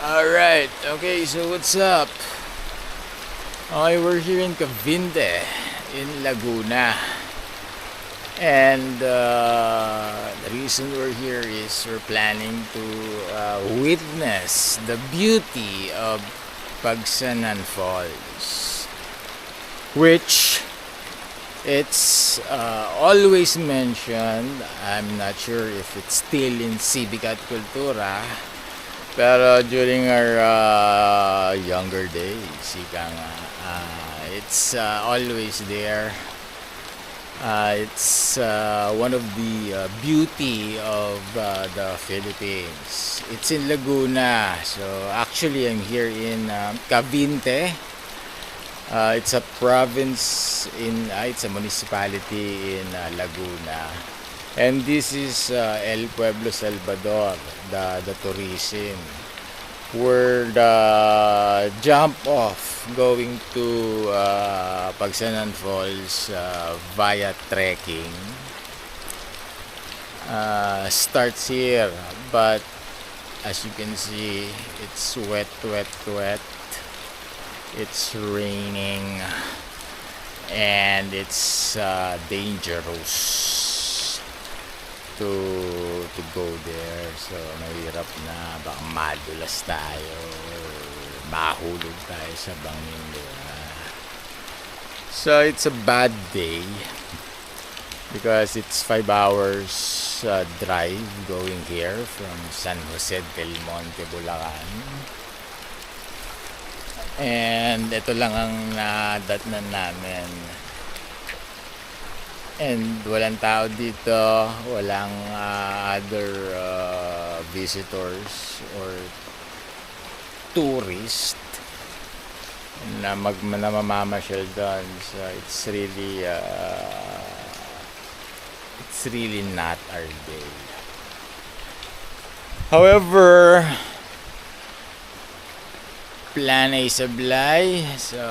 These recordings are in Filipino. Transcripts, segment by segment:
Alright, okay, so what's up? Okay, we're here in Cavite, in Laguna. And the reason we're here is we're planning to witness the beauty of Pagsanan Falls, which it's always mentioned. I'm not sure if it's still in Civic at Cultura. Pero during our younger days, it's always there. It's one of the beauty of the Philippines. It's in Laguna. So actually, I'm here in Cavite. It's a province it's a municipality in Laguna. And this is El Pueblo Salvador, the tourism, where the jump off going to Pagsanan Falls via trekking starts here. But as you can see, it's wet. It's raining and it's dangerous to go there. So mahirap na, baka madulas tayo or mahulog tayo sa bangin, diba? So it's a bad day because it's 5 hours drive going here from San Jose del Monte, Bulacan. And ito lang ang nadatnan namin. And walang tao dito, walang other visitors or tourist na mamamasyal doon. So it's really not our day. However, plan A sablay. So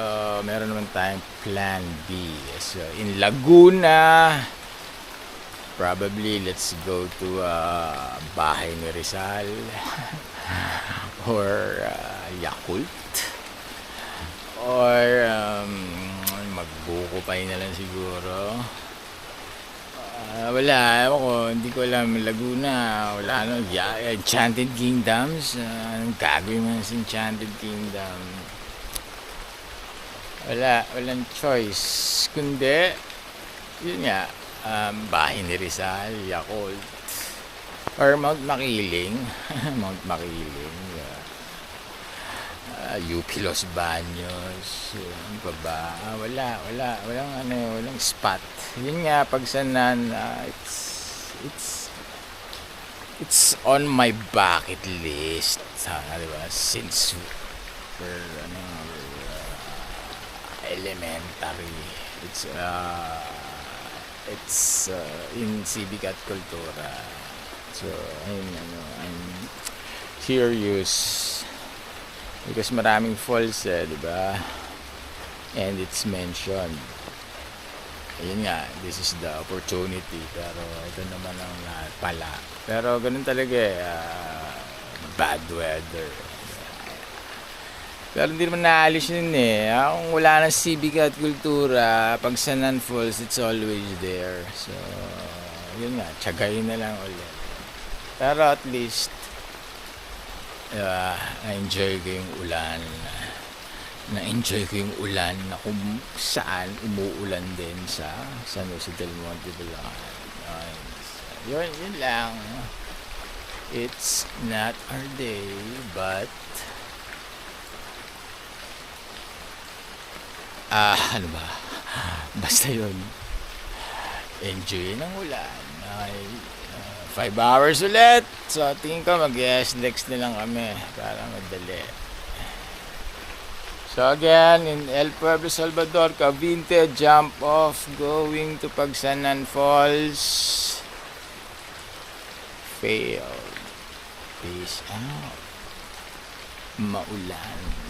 meron naman tayong plan B. So in Laguna, probably let's go to bahay ni Rizal or Yakult, or magbuko pa na lang siguro. Wala, ako, hindi ko alam. Laguna, wala, Enchanted Kingdoms. Anong gagawin mo sa Enchanted Kingdom? Walang choice. Kundi, yun nga, bahay ni Rizal, Yakult, or Mount Makiling. Mount Makiling, UP Los Baños, ano pa ba? Walang spot. Yun nga, Pagsanan, it's on my bucket list, diba? Since we're elementary. It's in Civic at Cultura. So I'm curious because maraming falls, diba? And it's mentioned. Ayun nga, this is the opportunity. Pero ito naman ang pala. Pero ganun talaga, bad weather. Pero hindi naman naalis yun Kung wala ng Civic at Cultura, Pagsanan Falls, it's always there. So yun nga, tiyagayin na lang ulit. Pero at least na-enjoy ko yung ulan. Na-enjoy ko yung ulan na kung saan umuulan din sa San Jose del Monte, Bulacan. Yun lang. It's not our day, but ano ba? Basta yun. Enjoy ng ulan. 5 hours ulit. So tingin ko mag-SLEX na lang kami para madali. So again, in El Pueblo Salvador, Cavite, jump off going to Pagsanan Falls. Failed. Peace out. Maulan.